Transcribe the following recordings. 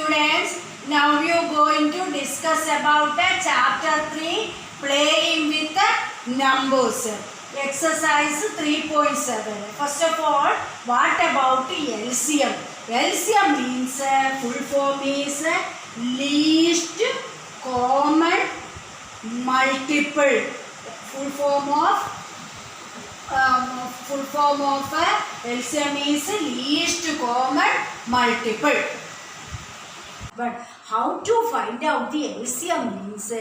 students, now we are going to discuss about chapter 3, playing with numbers. Exercise 3.7. First of all, what about LCM? LCM means full form is least common multiple. Full form of LCM is least common multiple. But how to find out the LCM means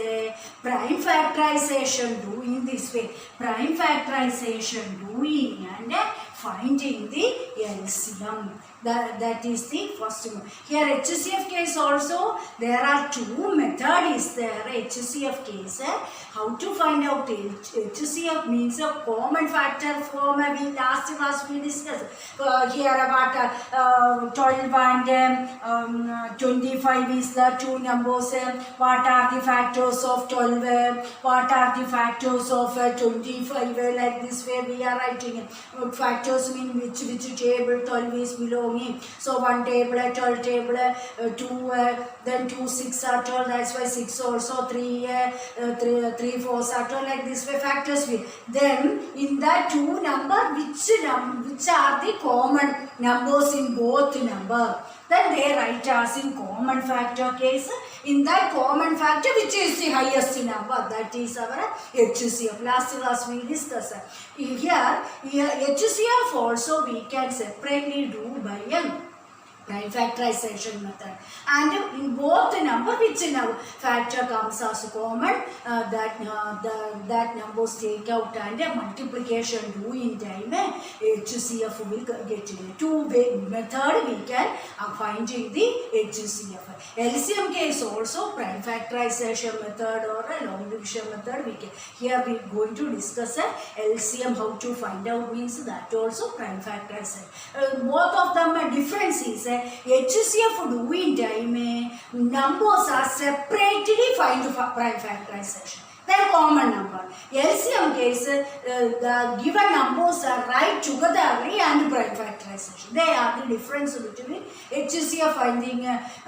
prime factorization doing this way. Prime factorization doing and finding the LCM. That is the first one. Here HCF case also there are two methods there. HCF case, how to find out HCF means a common factor form. We last class we discussed here about 12 and 25 is the two numbers. What are the factors of 12? What are the factors of 25? Like this way we are writing. Factors mean which table 12 is belonging. So one table, 12 table, 2, then 2 6 are 12. That's why 6 also 3 4 are 12. Like this way factors we. Then in that two number, which are the common numbers in both number? Then they write as in common factor case. In that common factor, which is the highest number, that is our HCF. Last class we discussed. Here HCF also we can separately do by prime factorization method, and in both the number which factor comes as common, that numbers take out and multiplication do in time, HCF will get in two-way method we can finding the HCF. LCM case also prime factorization method or a long division method we can. Here we are going to discuss LCM, how to find out means that also prime factorization. Both of them difference is HCF doing time numbers are separately find prime factorization. Then common number. LCM case, the given numbers are right togetherly and prime factorization. They are the difference between HCF finding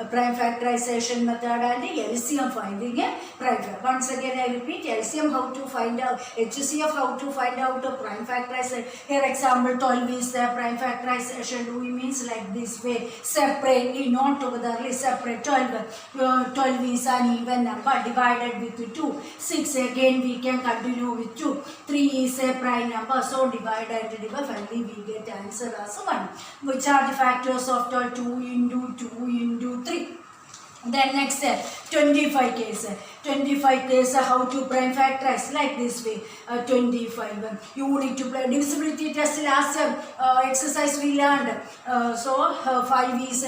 prime factorization method and LCM finding prime factorization. Once again I repeat, LCM how to find out, HCF how to find out prime factorization. Here example 12 is the prime factorization doing means like this way, separately, not togetherly, separate. 12 is an even number divided with 2. 6 again we can continue with 2. 3 is a prime number, so divide and divide, finally we get answer as 1. Which are the factors of 12? 2 into 2 into 3. Then next 25 case. 25 case how to prime factorize like this way. 25 you need to play divisibility test last exercise we learned. So 5 is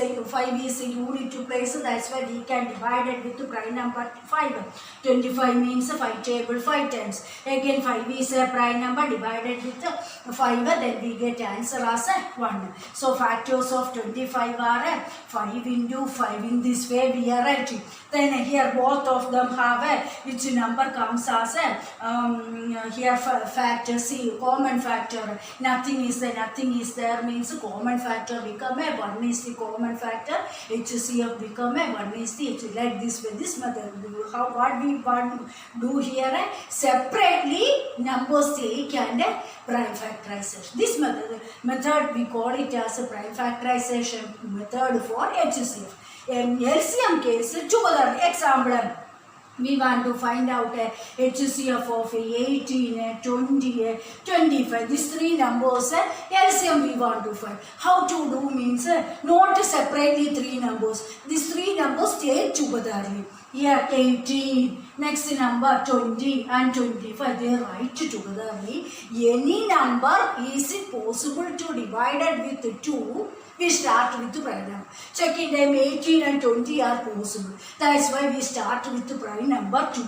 a unit to place, so that's why we can divide it with the prime number 5. 25 means 5 table 5 times. Again 5 is a prime number divided with 5, then we get answer as 1. So factors of 25 are 5 into 5. In this way we are writing. Then here both of them have which number comes as here factor. See, common factor, nothing is there means common factor become a 1 is the common factor, HCF become a 1 is the HCF. Like this way, this method. What we want to do here, separately numbers take and prime factorization. This method we call it as a prime factorization method for HCF. In LCM case, together example, we want to find out HCF of 18, 20, 25. These three numbers, LCM we want to find. How to do means not separately three numbers. These three numbers take together. Here 18, next number 20 and 25, they write together. Any number is it possible to divide it with 2? We start with the prime number. Checking them 18 and 20 are possible. That's why we start with the prime number 2.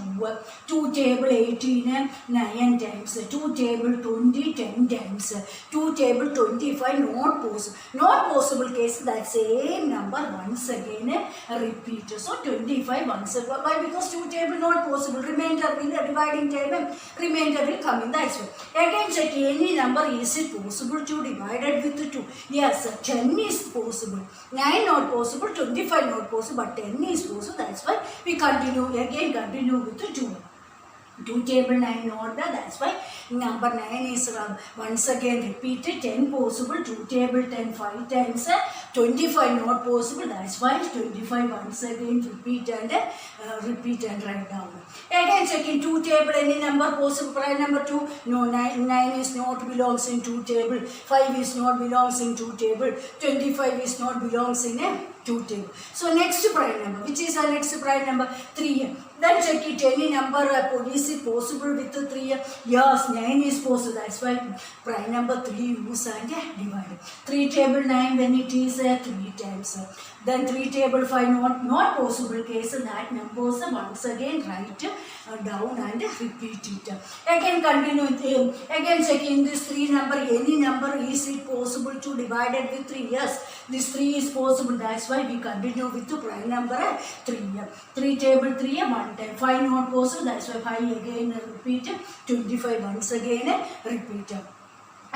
2 table 18 9 times. 2 table 20 10 times. 2 table 25 not possible. Not possible case, that same number once again repeat. So 25 once again. Why? Because 2 table not possible. Remainder will dividing table. Remainder will come in. That's why. Again check any number is it possible to divide it with 2. Yes, 10 is possible. 9 not possible, 25 not possible, but 10 is possible. That's why we continue with the 2. 2 table 9 not there, that's why number 9 is once again repeated. 10 possible, 2 table 10 5 times, 25 not possible, that's why 25 once again repeat and write down. Again checking 2 table, any number possible, prime number 2, no, 9 is not belongs in 2 table, 5 is not belongs in 2 table, 25 is not belongs in a 2 table. So next prime number, which is our next prime number? 3. Then check it, any number is it possible with 3? Yes, 9 is possible, that's why prime number 3 use and divide. 3 table 9 when it is 3 times. Then 3 table 5 not possible case, that numbers once again write down and repeat it. Again continue, again checking this 3 number, any number is it possible to divide it with 3? Yes, this 3 is possible, that's why we continue with the prime number 3. 3 table 3 1 time, 5 not possible, that's why 5 again repeat, 25 once again repeat.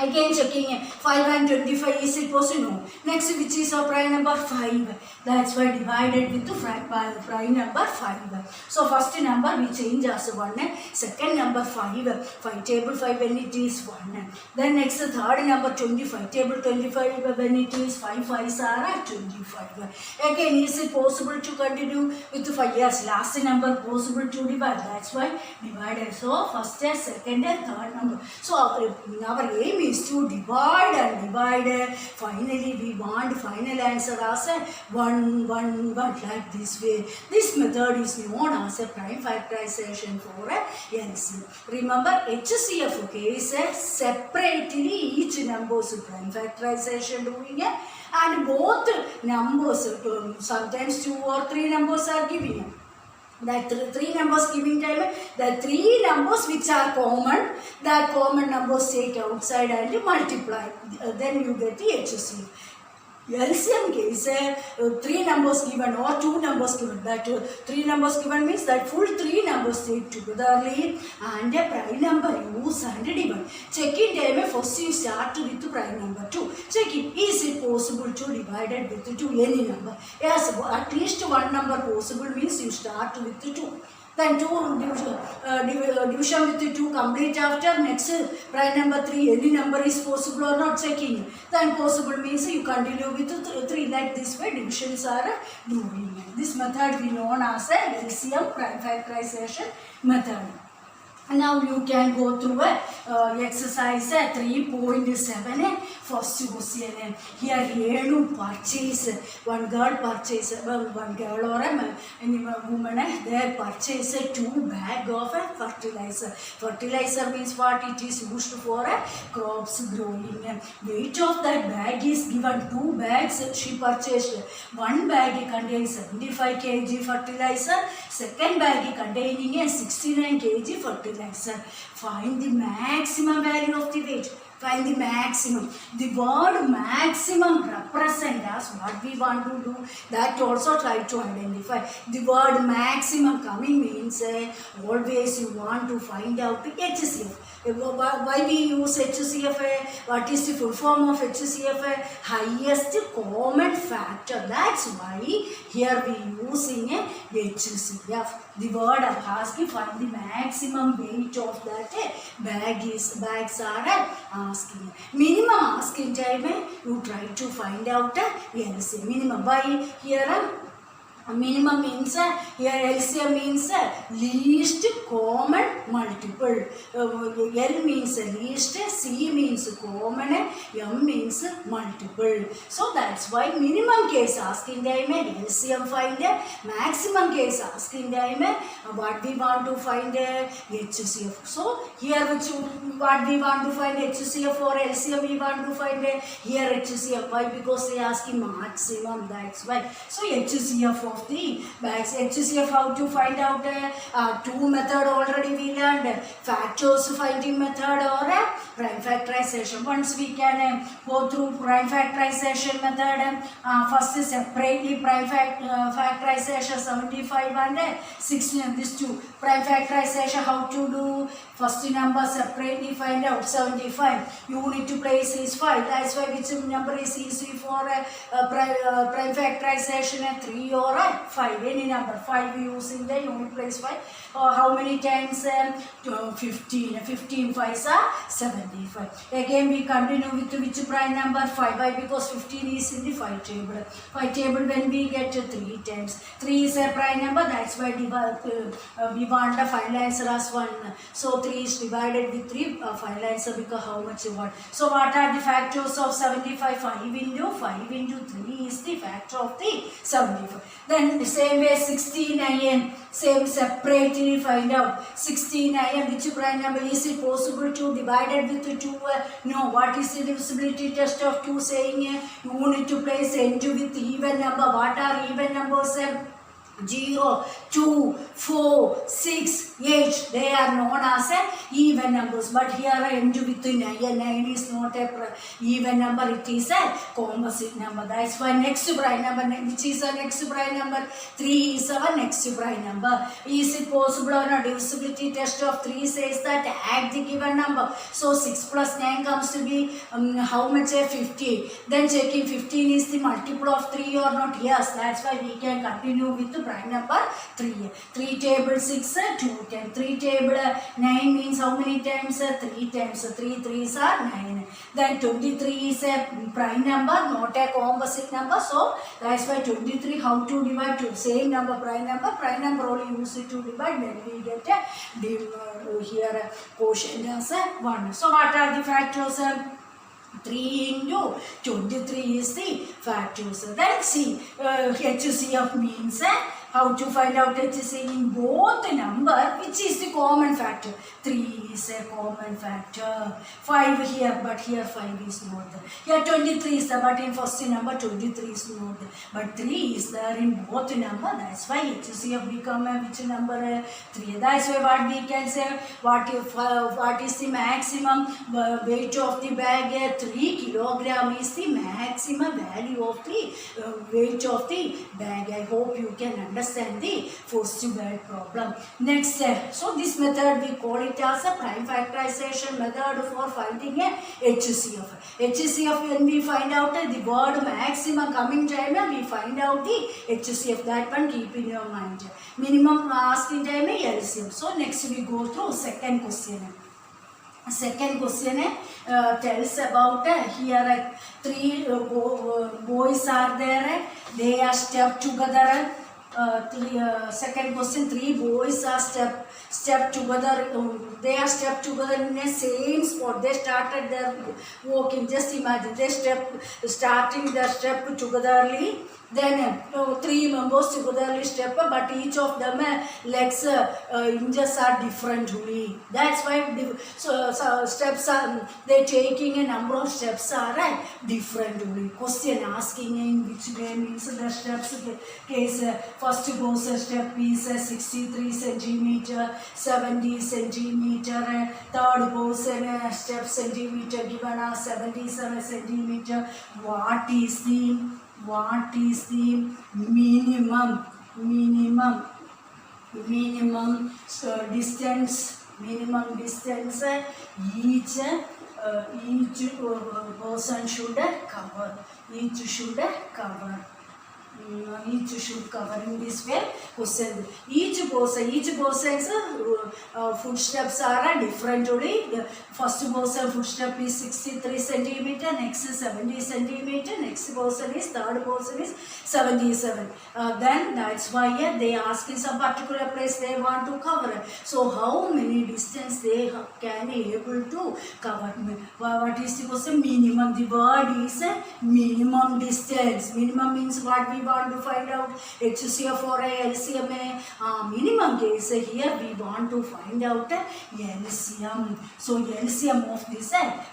Again checking 5 and 25 is it possible? No. Next, which is our prime number? 5. That's why divided with the prime number 5. So first number we change as 1. Second number 5. 5 table 5 when it is 1. Then next third number 25. Table 25 when it is 5 5s are 25. Again, is it possible to continue with the 5? Yes, last number possible to divide. That's why divided. So first, second and third number. So our aim is to divide and divide. Finally, we want final answer as 1 1 1 like this way. This method is known as a prime factorization for LCM. Remember, HCF case separately each numbers prime factorization doing it, and both numbers sometimes 2 or 3 numbers are giving. That 3 numbers giving time, the 3 numbers which are common, that common numbers take outside and multiply. Then you get the HCF. LCM case, 3 numbers given or 2 numbers given. That 3 numbers given means that full 3 numbers take togetherly and a prime number use and divide. Checking time, first you start with the prime number 2. Check it, is it possible to divide it with 2 any number? Yes, at least one number possible means you start with 2. Then 2 division with 2 complete after. Next prime number 3, any number is possible or not, checking. Then possible means you continue with 3, like this way divisions are doing. This method we known as a LCM prime factorization method. Now you can go through exercise 3.7. First question. Here Renu purchase, one girl purchase, one girl or a woman, they purchase 2 bags of fertilizer. Fertilizer means what? It is used for crops growing. Weight of that bag is given. 2 bags she purchased. One bag contains 75 kg fertilizer. Second bag containing 69 kg fertilizer. Find the maximum value of the weight. Find the maximum. The word maximum represent as what we want to do. That also try to identify. The word maximum coming means always you want to find out the HCF. Why we use HCF? What is the full form of HCF? Highest common factor. That's why here we using a HCF. The word of asking find the maximum weight of that bags are asking. Minimum asking time you try to find out LCM. Minimum by here. Minimum means here LCM means least common multiple. L means least, C means common, M means multiple. So that's why minimum case asking time LCM find, maximum case asking time what we want to find HCF. So here what we want to find HCF or LCM we want to find here HCF. Why? Because they are asking maximum, that's why. So HCF of of the bags. HCF, how to find out? Two method already we learned. Factors finding method or prime factorization. Once we can go through prime factorization method. First separately prime factorization 75 and 16. These two prime factorization how to do. First number separately find out 75. You need to place is 5. That's why which number is easy for prime factorization 3 or 5. Any number 5 using the unit place 5. How many times? 15. 15 5s are 75. Again we continue with which prime number? 5. Why? Because 15 is in the 5 table. 5 table when we get 3 times. 3 is a prime number. That's why we want the final answer as 1. So 3 is divided with 3. Final answer because how much you want. So what are the factors of 75? 5 into 3 is the factor of the 75. Then the same way 16 same separately find out 16 which prime number. Is it possible to divide it with 2? No. What is the divisibility test of 2 saying? You need to place n2 with even number. What are even numbers? 0, 2, 4, 6, 8. They are known as even numbers. But here end with 9. 9 is not a even number. It is a composite number. That's why next prime number, which is our next prime number? 3 is our next prime number. Is it possible or not? Divisibility test of 3 says that add the given number. So 6 plus 9 comes to be how much? 15. Then checking 15 is the multiple of 3 or not. Yes, that's why we can continue with the prime number 3. 3 table 6, 2 10. 3 table 9 means how many times? 3 times. 3 3s are 9. Then 23 is a prime number, not a composite number. So that's why 23 how to divide to same number prime number only use it to divide. Then we get here quotient as 1. So what are the factors? 3 into 23 is the factors. Then see HCF means how to find out HCF in both number, which is the common factor. 3 is a common factor. 5 here, but here 5 is not there. Here 23 is there, but in first number 23 is not there. But 3 is there in both number. That's why HCF become which number? 3. That's why what we can say, what is the maximum weight of the bag? 3 kilogram is the maximum value of the weight of the bag. I hope you can understand the first word problem. Next, so this method we call it as a prime factorization method for finding a HCF. HCF, when we find out the word maximum coming time, we find out the HCF. That one keep in your mind. Minimum asking time LCM. So next we go through second question. Second question tells about here 3 boys are there. They are stepped together. Second question, 3 boys are step together. They are stepped together in the same spot. They started their walking. Just imagine they starting their step togetherly. Then 3 members togetherly step, but each of them legs inches are different only. That's why so steps are they taking a number of steps are different only. Question asking in which way means the steps case. First goes step is 63 centimeter, 70 centimeter. Third goes step centimeter given as 77 centimeter. What is the minimum distance each person should cover. Each should cover in this way. Question. Each person's footsteps are different only. The first person footstep is 63 centimeter, next is 70 centimeter, next person is third person is 77. Then that's why they ask in some particular place they want to cover. So how many distance they can able to cover? What is the question? Minimum. The word is minimum distance. Minimum means what we want to find out HCF or LCM. Minimum case, here we want to find out LCM. So LCM of this,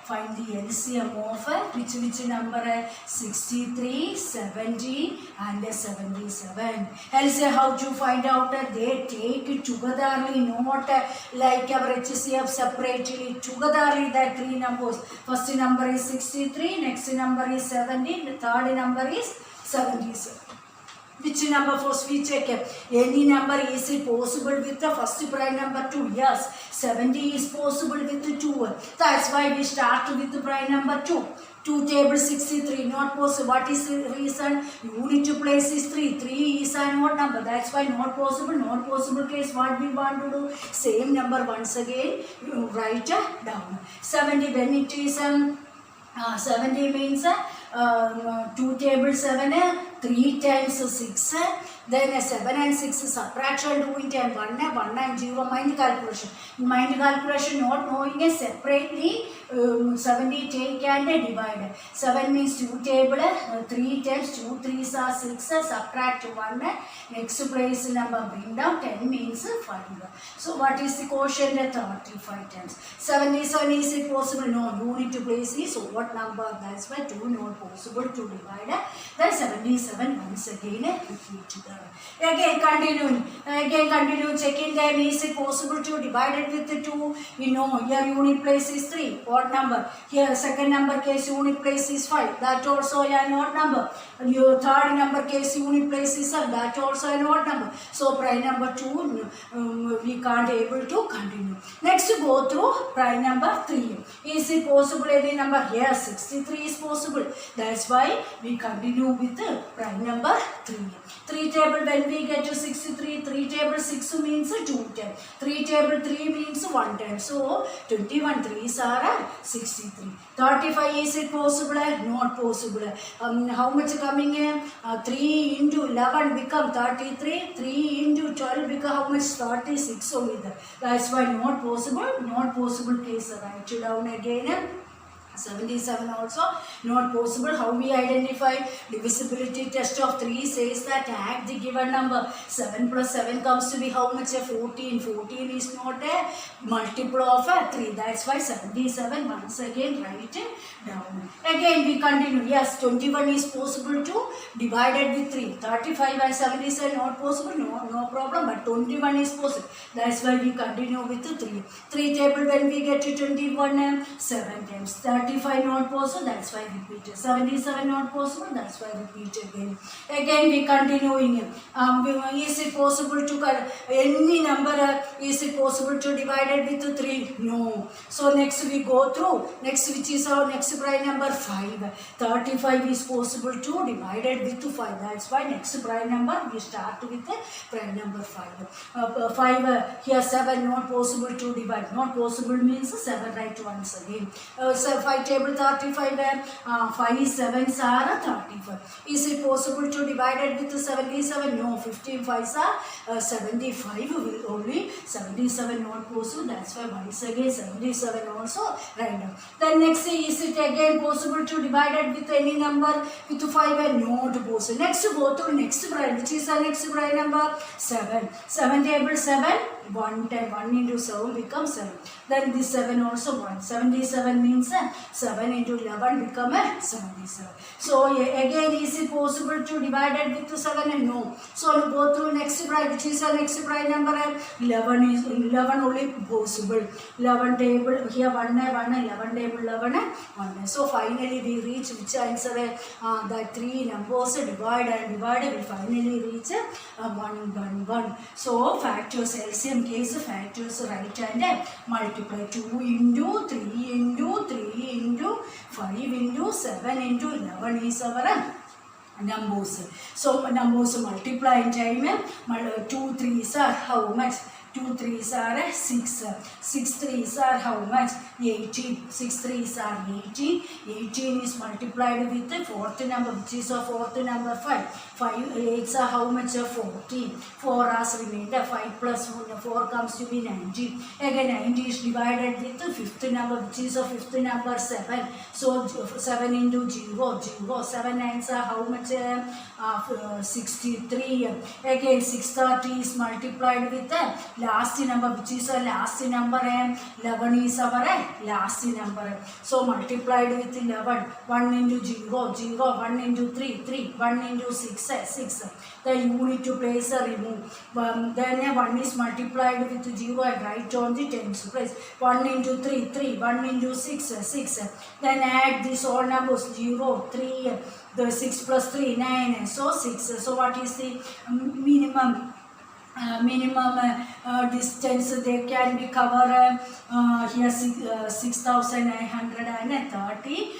find the LCM of which number? 63, 70 and 77. LCM, how to find out? They take it togetherly, not like our HCF separately. Togetherly, that three numbers. First number is 63, next number is 70, the third number is 77. Which number first we check? Any number is it possible with the first prime number 2? Yes. 70 is possible with 2. That's why we start with the prime number 2. 2 table 63, not possible. What is the reason? Unit to place is 3. 3 is an odd number. That's why not possible. Not possible case, what we want to do? Same number once again, you write down. 70, when it is 70 means 2 table 7, 3 times 6, then 7 and 6 subtraction doing time 1 and 0, mind calculation. Mind calculation, not knowing it separately, 70 take and divide. 7 means 2 table, 3 times 2 3s are 6, subtract 1, next place number bring down, 10 means 5. So what is the quotient? 35 times. 77 is it possible? No, unit to place is what number? That's why 2 not possible to divide. Then 77 once again repeat. Again continue checking them. Is it possible to divide it with 2? You know, here unit place is 3. Odd number. Here second number case unit place is 5. That also an odd number. Your third number case unit place is 7. That also an odd number. So prime number 2 we can't able to continue. Next go through prime number 3. Is it possible any number? Yes, 63 is possible. That's why we continue with prime number 3. 3 table when we get to 63, 3 table 6 means 2 times. 3 table 3 means 1 time. So 21 3s are 63. 35 is it possible? Not possible. How much coming in? 3 into 11 become 33. 3 into 12 become how much? 36 only there. That's why not possible. Not possible case. Write it down again. 77 also not possible. How we identify? Divisibility test of 3 says that add the given number. 7 plus 7 comes to be how much? 14. 14 is not a multiple of 3. That's why 77 once again write it down. Again we continue. Yes, 21 is possible to divide it with 3. 35 and 77 not possible. No problem. But 21 is possible. That's why we continue with 3. 3 table when we get to 21, 7 times. 35 not possible, that's why repeat. 77 not possible, that's why repeat again. Again we continuing. Is it possible to any number? Is it possible to divide it with 3? No. So next we go through. Next, which is our next prime number? 5. 35 is possible to divide it with 5. That's why next prime number we start with prime number 5. 5 here 7 not possible to divide. Not possible means 7 write once again. So 5 table 35 where 5 7s are 35. Is it possible to divide it with 77? No. 15 5s are 75 will only. 77 not possible. That's why once again 77 also write down. Then next, is it again possible to divide it with any number with 5 and not possible. Next go to next prime, which is the next prime number? 7. 7 table 7. 1 time 1 into 7 becomes 7. Then this 7 also 1. 77 means 7 into 11 become 77. So again, is it possible to divide it with 7 and no. So go through next prime, which is the next prime number? 11 is 11 only possible. 11 table here 1 11 table 11 1. So finally we reach which answer? The 3 numbers divide will finally reach 1 1 1. So factors LCM case factors right and multiply. 2 into 3 into 3 into 5 into 7 into 11 is our numbers. So numbers multiply in time. 2 3s are how much? 2 3s are 6. 6 3s are how much? 18. 6 3s are 18. 18 is multiplied with the fourth number, which is a fourth number 5. 5 8s are how much? 14. 4 as remainder. 5 plus 4 comes to be 19. Again 90 is divided with the fifth number, which is a fifth number 7. So 7 into 0, 0. 7 nines are how much? 63. Again 630 is multiplied with the last number, which is a last number, 11 is our last number. So multiplied with 11. 1 into 0, 0. 1 into 3, 3. 1 into 6, 6. Then you need to place a remove. Then 1 is multiplied with 0 and write on the tens place. 1 into 3, 3. 1 into 6, 6. Then add these all numbers, 0, 3, the 6 plus 3, 9. So 6. So what is the minimum? Distance they can be covered here 6,930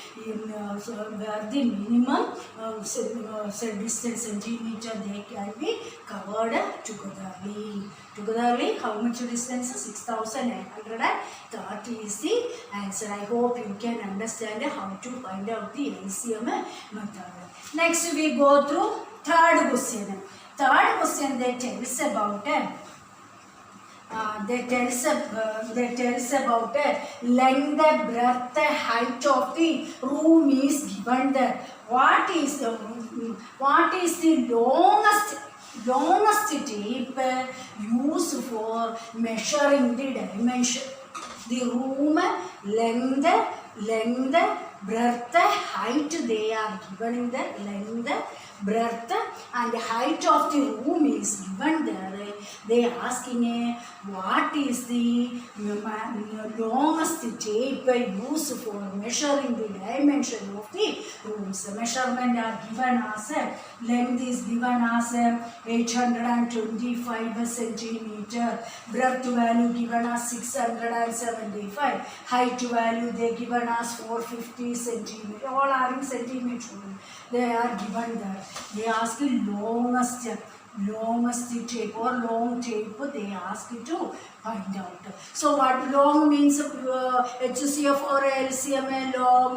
so where the minimum distance centimeter they can be covered togetherly. How much distance? 6,930 is the answer. I hope you can understand how to find out the LCM method. Next we go through third question. Third question they tells about length, breadth, height of the room is given there. What is the longest tape used for measuring the dimension? The room length, breadth, height they are given in the length, breadth and height of the room is given there. They are asking what is the longest tape used for measuring the dimension of the rooms. Measurement are given as length is given as 825 centimeter, breadth value given as 675, height value they given as 450 centimeter. All are in centimeter. They are given there. They ask longest tape or long tape they ask you to find out. So what long means? HCF or LCM, long,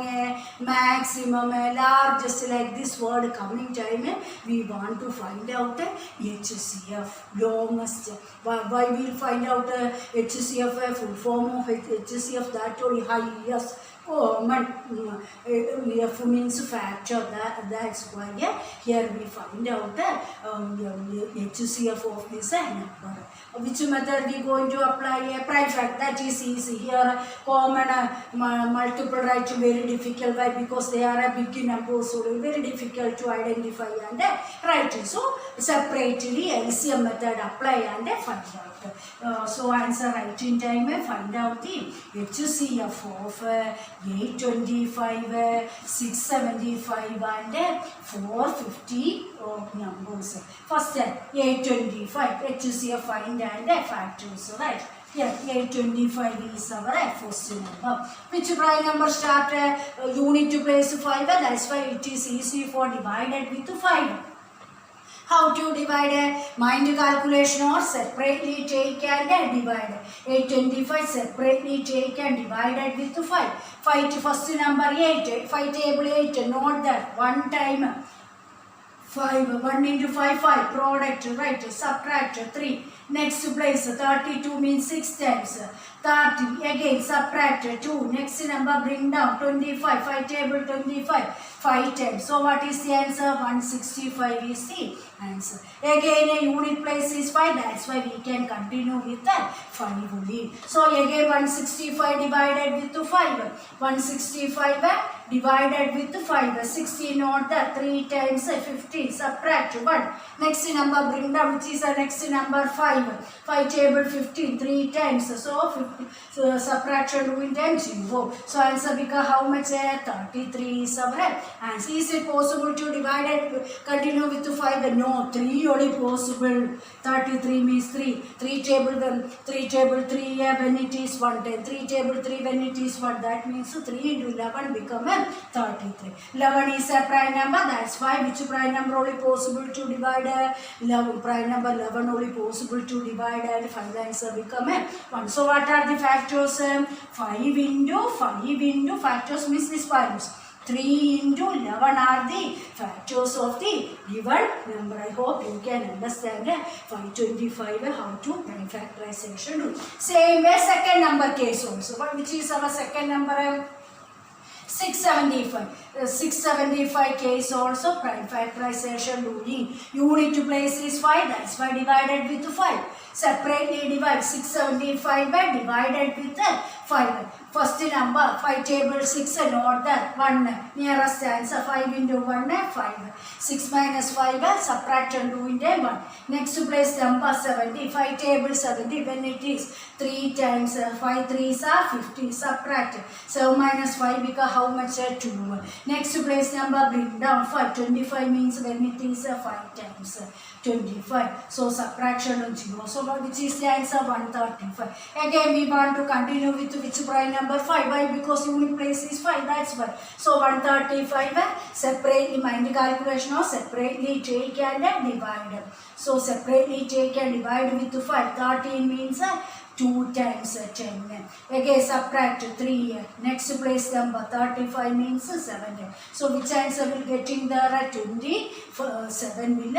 maximum, largest, like this word coming time we want to find out HCF, longest. Why we will find out HCF, full form of HCF, that only highest. F means factor, that's why here we find out HCF of this number. Which method we going to apply? Prime factor, that is easy. Here common multiple right very difficult. Why? Because they are a big number, so very difficult to identify and write. So separately LCM method apply and find out. So answer right in time, find out the HCF of 825, 675 and 450 numbers. First 825 HCF find and factors, right? Here 825 is our first number. Which prime number start? You need to place 5, that's why it is easy for divided with 5. How to divide? Mind calculation or separately take and divide. 825 separately take and divided with 5. 5 to first number 8. 5 table 8. Note that one time 5. 1 into 5, 5. Product, right? Subtract 3. Next place 32 means 6 times. 30. Again subtract 2. Next number bring down 25. 5 table 25. 5 times. So what is the answer? 165 is the answer. Again a unit place is 5. That's why we can continue with that 5 only. So again 165 divided with 5. 165 divided with 5. 60 not that. 3 times 50. Subtract 1. Next number bring down, which is the next number 5. 5 table 15. 3 times. So 50. So subtraction doing times 0. So answer become how much? 33 is our answer. Is it possible to divide it, continue with 5? No. No, 3 only possible. 33 means 3. 3 table 3 when it is 110. 3 table 3 when it is 1. That means 3 into 11 become a 33. 11 is a prime number. That's why which prime number only possible to divide? 11. Prime number 11 only possible to divide, and final answer become a 1. So what are the factors? 5 into factors means this values. 3 into 11 are the factors of the given number. I hope you can understand 525 how to prime factorization do. Same way second number case also. Which is our second number? 675. 675 case also prime factorization doing. Unit place is 5. That's why divided with 5. Separately divide 675 by divided with 5. First number 5 table 6 and order 1 nearest answer 5 into 1 5. 6 minus 5 subtract and do into 1. Next place number 70 5 table 70 when it is 3 times 5 3s are 50 subtract 7 minus 5 because how much 2. Next place number bring down 5 25 means when it is 5 times 25. So subtraction of 0. So which is the answer 135. Again we want to continue with which prime number 5. Why? Because unit place is 5. That's why. So 135 separately mind calculation or separately take and divide. So separately take and divide with 5. 13 means 2 times 10. Again subtract 3. Next place number 35 means 7. So which answer will getting there? 27 will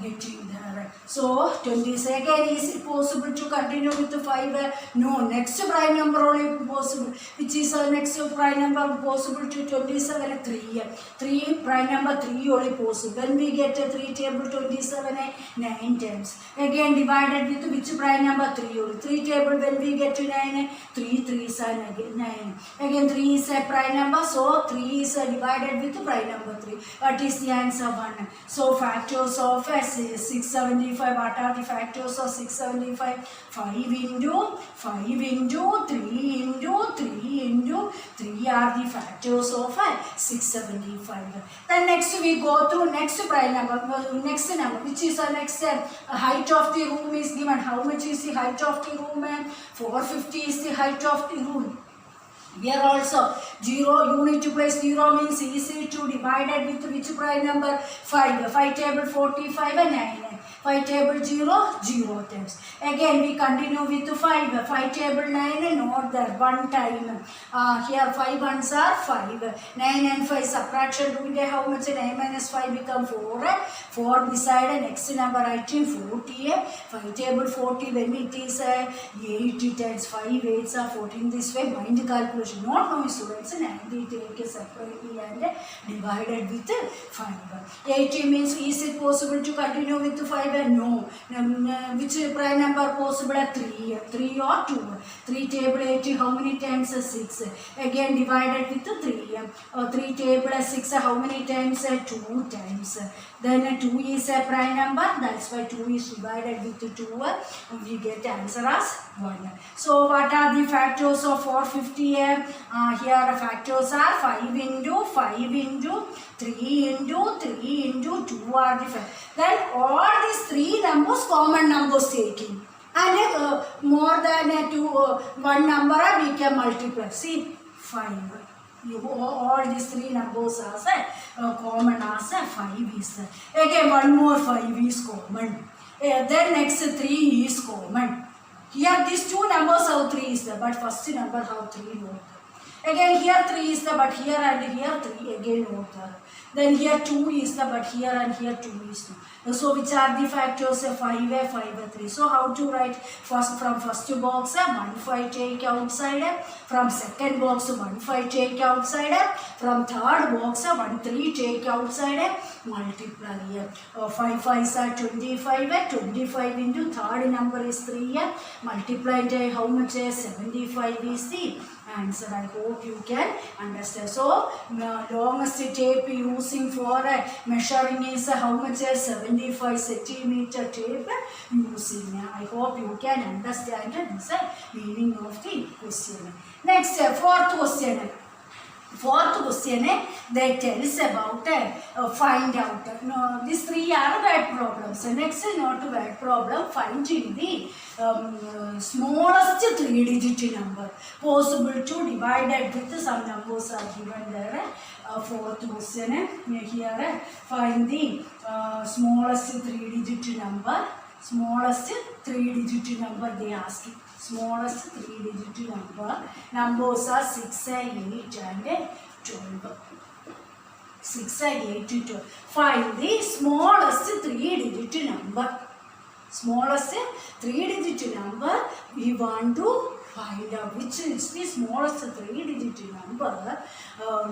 getting there. So 20. Again is it possible to continue with 5? No. Next prime number only possible. Which is next prime number possible to 27? 3. 3 prime number 3 only possible. When we get 3 table 27 9 times. Again divided with which prime number 3 only. 3 table when we get to 9, 3 3s are again 9. Again 3 is a prime number, so 3 is divided with prime number 3. What is the answer? 1. So factors of 675, what are the factors of 675? 5 into 3 into 3 are the factors of 675. Then next we go through next prime number, next number which is the next height of the room is given. How much is the height of the room? 450 is the height of the room. Here also 0 unit to place 0 means easy to divide it with which prime number? 5. 5 table 45 and 9. 5 table 0 0 times. Again we continue with 5. 5 table 9 not there 1 time. Here 5 ones are 5. 9 and 5 subtraction doing how much? 9 minus 5 become 4. 4 beside next number writing 40. 5 table 40 when it is 80 times 5 8s are 14. This way mind calculation. Not knowing students 90 take separately and divided with 5. 80 means is it possible to continue with 5? No. Which prime number possible? 3. 3 or 2. 3 table 80 how many times? 6. Again divided with 3. 3 table 6 how many times? 2 times. Then 2 is a prime number. That's why 2 is divided with 2. We get answer as 1. So what are the factors of 450? Here factors are 5 into 3 into 3 into 2 are the factors. Then all these 3 numbers common numbers taking. And more than 1 number we can multiply. See 5. All these 3 numbers are common as 5 is. Again 1 more 5 is common. Then next 3 is common. Here these 2 numbers have 3 is there, but first number have 3 not there. Again here 3 is there, but here and here 3 again not there. Then here 2 is there, but here and here 2 is there. So which are the factors? 5 3. So how to write? First from first box 1 5 take outside. From second box 1 5 take outside. From third box 1 3 take outside. Multiply here. 5 5s are 25. 25 into third number is 3. Multiplied how much? 75 is the answer. I hope you can understand. So longest tape using for measuring is how much? 75 centimeter tape using. I hope you can understand this meaning of the question. Next, fourth question. Fourth question, they tells about find out. No, these three are word problems. Next, not word problem, finding the smallest three-digit number possible to divide it with some numbers are given there. Fourth question, here find the smallest three-digit number. Smallest three-digit number they ask. Smallest three-digit number. Numbers are 6, 8, and 12. 6, 8, 12. Find the smallest three-digit number. Smallest three-digit number we want to find out which is the smallest three-digit number.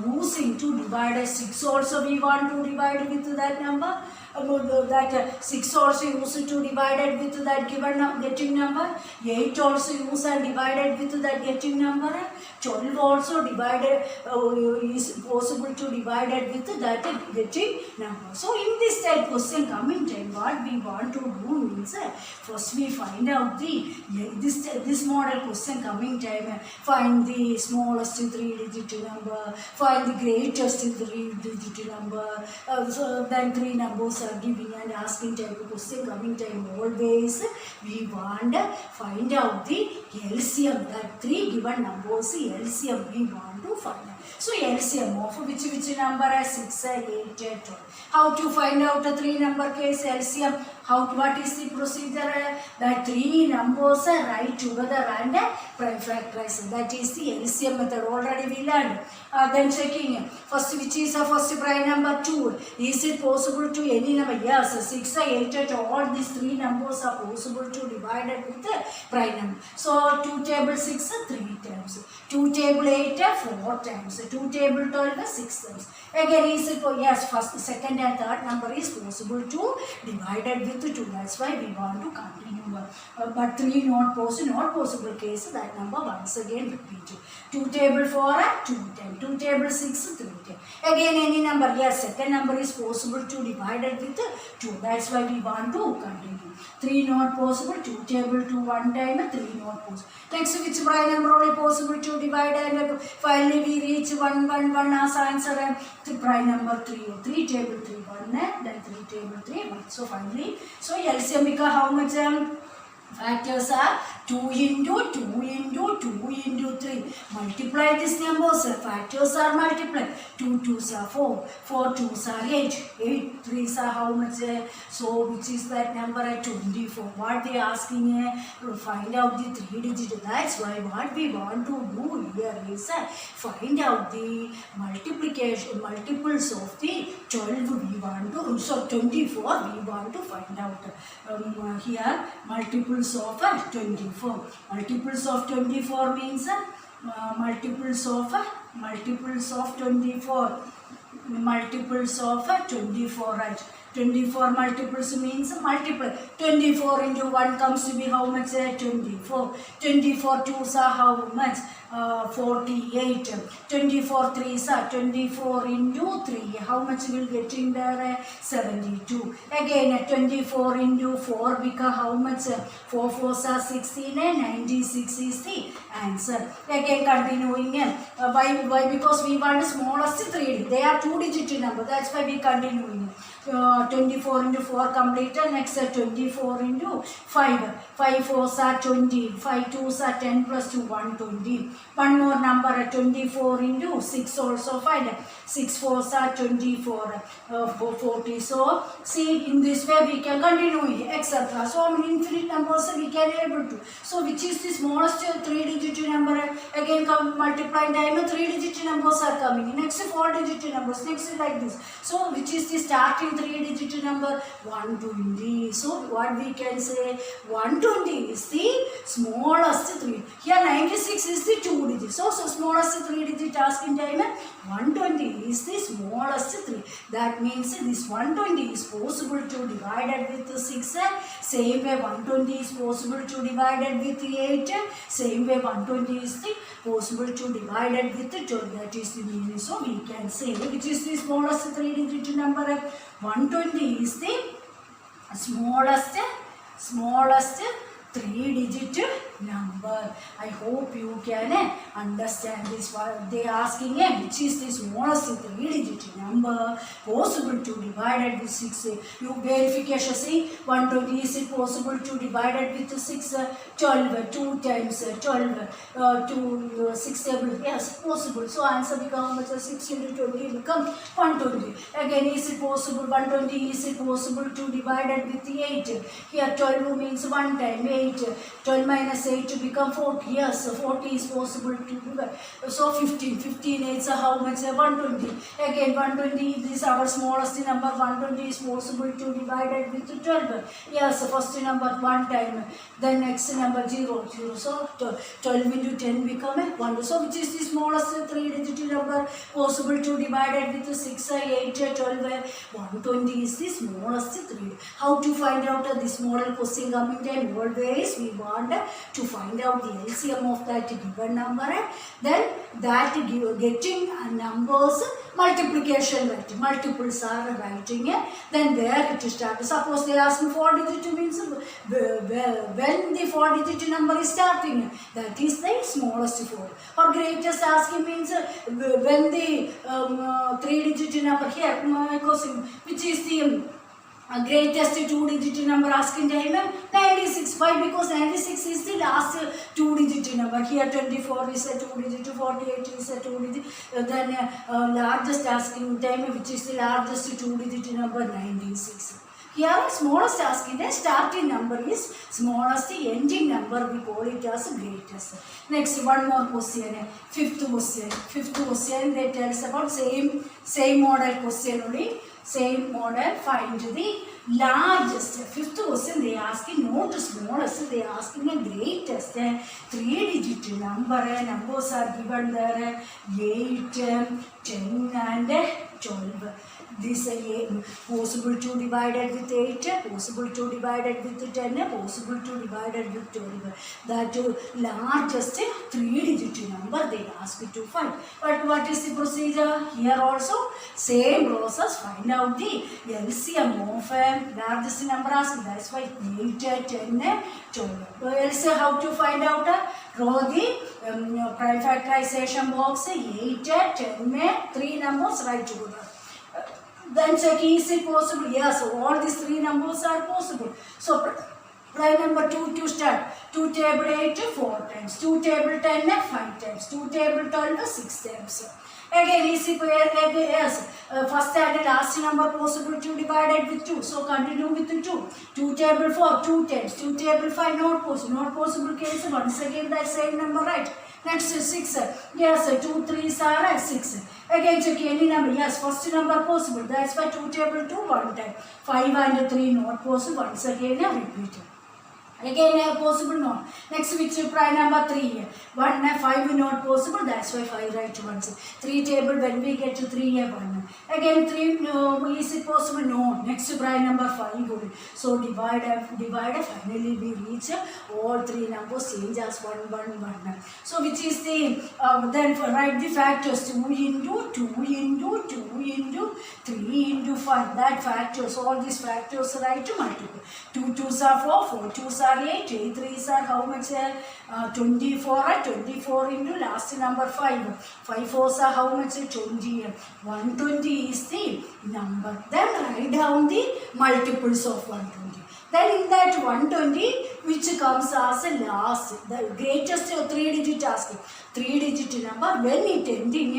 Using to divide 6 also we want to divide with that number. That 6 also used to divided with that given getting number. 8 also used and divided with that getting number. 12 also divided is possible to divided with that getting number. So in this type question coming time, what we want to do means first we find out the this model question coming time, find the smallest three-digit number, find the greatest three-digit number. So then three numbers are giving and asking type of question coming time. Always we want find out the LCM, that three given numbers LCM we want to find out. So LCM of which number is 6, 8, 12. How to find out a three number case LCM? What is the procedure? That three numbers are write together and prime factorize. That is the LCM method. Already we learned. Then checking first which is the first prime number 2. Is it possible to any number? Yes, 6, 8, all these three numbers are possible to divide it with the prime number. So 2 table 6 3 times. 2 table 8 4 times. 2 table 12 6 times. Again is it yes, first, second and third number is possible to divide it with 2. That's why we want to continue. But 3 not possible case, that number once again repeated. 2 table 4 2 10. 2 table 6 3 10. Again any number, yes, second number is possible to divide it with 2. That's why we want to continue. 3 not possible, 2 table 2 one time, 3 not possible. Next, which prime number only possible to divide, and finally we reach 1 1 1 as answer, and the prime number 3. 3 table 3 1, then 3 table 3 1. So finally, so LCM become how much? Factors are 2 into 2 into 2 into 3. Multiply these numbers. Factors are multiplied. 2 2s are 4. 4 2s are 8. 8 3s are how much? So which is that number at 24? What they asking to find out the three digit. That's why what we want to do here is find out the multiplication multiples of the 12 we want to. So 24 we want to find out. Here multiples of 24. Multiples of 24 means multiples of 24. Multiples of 24, right? 24 multiples means multiply. 24 into 1 comes to be how much? 24. 24 2s are how much? 48. 24 3s are 24 into 3. How much will get in there? 72. Again 24 into 4 become how much? 4 4s are 16 and 96 is the answer. Again continuing. Why? Because we want the smallest 3. They are 2-digit number. That's why we continuing. 24 into 4 completed. Next 24 into 5. 5 4s are 20. 5 2s are 10 plus 2 120. One more number 24 into 6 also find. 6 4s are 24. 40. So see, in this way we can continue etc. So many infinite numbers we can able to. So which is the smallest 3-digit number? Again multiply time 3-digit numbers are coming. Next 4-digit numbers. Next like this. So which is the starting 3-digit number? 120. So what we can say? 120 is the smallest 3. Here 96 is the 2 digit. So smallest 3-digit asking time 120 is the smallest 3. That means this 120 is possible to divide it with 6. Same way 120 is possible to divide it with 8. Same way 120 is the possible to divide it with 12. That is the meaning. So we can say which is the smallest 3-digit number? 120 is the smallest 3-digit number. I hope you can understand this. They asking which is the smallest 3-digit number possible to divide it with 6. You verification see 120 is it possible to divide it with 6? 12 2 times 12 to 6 table. Yes, possible. So answer become 6 into 20 become 120. Again, is it possible 120 is it possible to divide it with 8? Here 12 means 1 time 8. 12 minus 8 to become 40. Yes, 40 is possible to divide. So 15. 15 is how much? 120. Again 120 this is our smallest number. 120 is possible to divide it with 12. Yes, first number 1 time. Then next number 0. So 12 into 10 become 1. So which is the smallest 3-digit number possible to divide it with 6, 8, 12. 120 is the smallest 3. How to find out this model question coming time? Always we want to find out the LCM of that given number, and then that getting numbers multiplication right. Multiples are writing then where it starts. Suppose they ask me 4-digit means when the 4-digit number is starting, that is the smallest 4. Or greatest asking means when the 3-digit number here, which is the greatest 2-digit number asking time 96. Why? Because 96 is the last 2-digit number. Here 24 is a 2-digit, 48 is a 2-digit. Then largest asking time, which is the largest 2-digit number, 96. Here smallest asking the starting number is smallest, ending number we call it as greatest. Next one more question, fifth question they tell us about same model question only. Same model, find the largest. Fifth question they asking not smallest, they asking a greatest. 3-digit number, numbers are given there 8, 10 and 12. This possible to divide it with 8, possible to divide it with 10, possible to divide it with 12. That largest 3-digit number they ask you to find. But what is the procedure? Here also same process. Find out the LCM of largest number asked. That's why 8, 10, 12. LCM how to find out? Draw the prime factorization box. 8, 10, 3 numbers right together. Then check is it possible? Yes, all these 3 numbers are possible. So prime number 2 to start. 2 table 8 4 times. 2 table 10 5 times. 2 table 12 6 times. Again is it yes. First and last number possible to divide it with 2. So continue with 2. 2 table 4 2 times. 2 table 5 not possible. Not possible case once again that same number right. Next 6. Yes, 2 3s are 6. Again check any number. Yes, first number possible. That's why 2 table 2 1 time. 5 and 3 not possible. Once again repeat. Again possible not. Next which prime number 3. 1 and 5 not possible. That's why 5 right once. 3 table when we get to 3 1. Again 3 is it possible? No. Next prime number 5. So divide finally we reach all 3 numbers change as 1 1 1. So which is the then write the factors 2 into 2 into 2 into 3 into 5. That factors all these factors write to multiple. 2 2s are 4 4 2s are 8 8 3s are how much 24 24 into last number 5 5 4s are how much 20 120 is the number. Then write down the multiples of 120. Then in that 120 which comes as a last, the greatest 3-digit asking. 3-digit number when it ending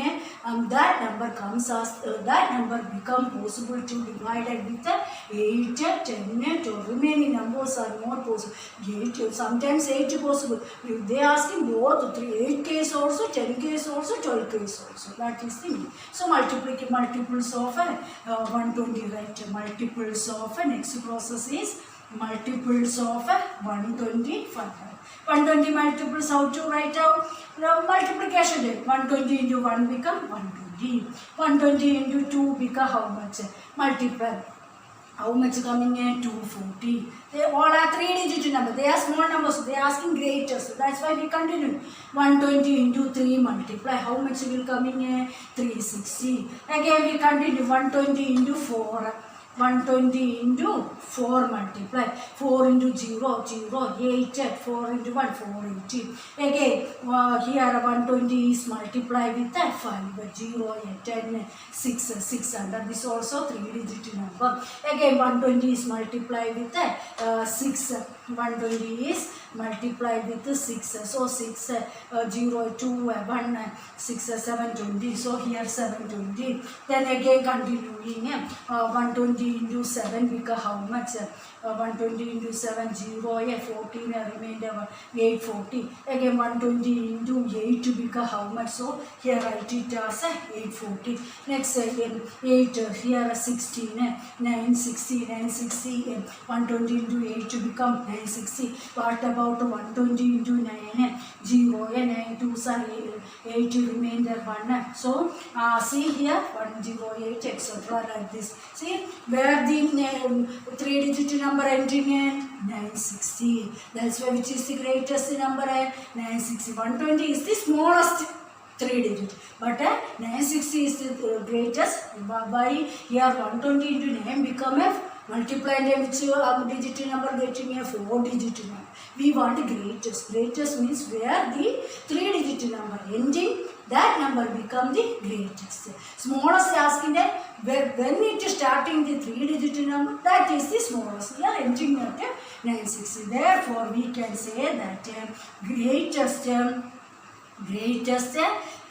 that number comes as that number become possible to divide it with 8 10 to remaining numbers are not possible. 8 sometimes 8 possible. If they asking both 8 case also 10 case also 12 case also. That is the mean. So multiples of 120 right. Multiples of next process is multiples of 125. 120 multiples how to write out? Multiplication rate. 120 into 1 become 120. 120 into 2 become how much? Multiply. How much coming in? 240. They all are 3-digit number. They are small numbers. They are asking greatest. That's why we continue. 120 into 3 multiply. How much will coming in? 360. Again we continue. 120 into 4. 120 into 4 multiply. 4 into 0, 0, 8, 4 into 1, 480. Again, here 120 is multiplied with 5, 0, 10, 6, 600. This also 3-digit number. Again, 120 is multiplied with 6. 120 is multiplied with 6. So 6, 0, 2, 1, 6, 720. So here 720. Then again continuing. 120 into 7 become how much? 120 into 7, 0, 14, remainder 840. Again 120 into 8 to become how much? So here write it as 840. Next again 8, here 16, 960, 960. 120 into 8 to become 960. What about 120 into 9? 0, 9 2s are 8, remainder 1. So see here 108, etc. like this. See where the 3-digit number ending in 960. That's why which is the greatest number? 960. 120 is the smallest 3-digit, but 960 is the greatest. By here 120 into 9 become a multiply and which digit number getting a 4-digit number. We want greatest. Greatest means where the 3-digit number ending, that number become the greatest. Smallest asking that when it is starting the 3-digit number, that is the smallest. We are entering at 960. Therefore, we can say that greatest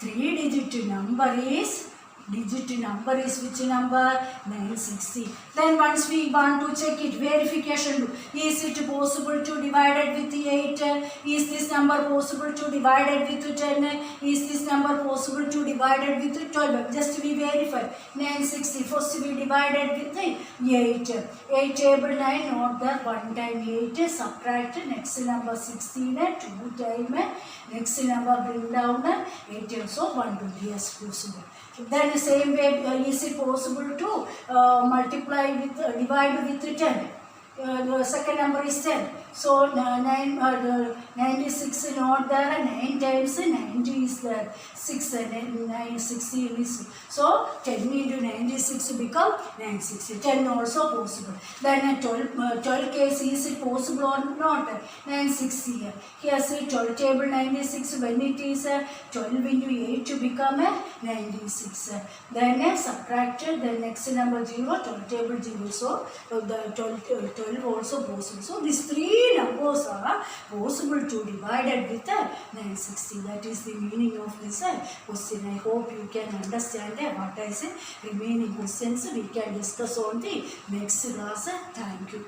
3-digit number is which number? 960. Then once we want to check it, verification. Is it possible to divide it with 8? Is this number possible to divide it with 10? Is this number possible to divide it with 12? Just we verify. 960. First we divided with 8. 8 table 9, not there. 1 time 8. Subtract. Next number 16. 2 time. Next number bring down 8. So 120 is possible. Then the same way, is it possible to divide with 10? The second number is 10. So 96 not there, 9 times 90 is there, 6 and 9, 16 is. So 10 into 96 become 960. 10 also possible. Then 12 case, is it possible or not? 960 here. Here see 12 table 96, when it is 12 into 8 to become 96. Then subtract the next number 0, 12 table 0. So the 12 also possible. So these three numbers are possible to divide it with 960. That is the meaning of this question. I hope you can understand what I say. Remaining questions we can discuss on the next class. Thank you.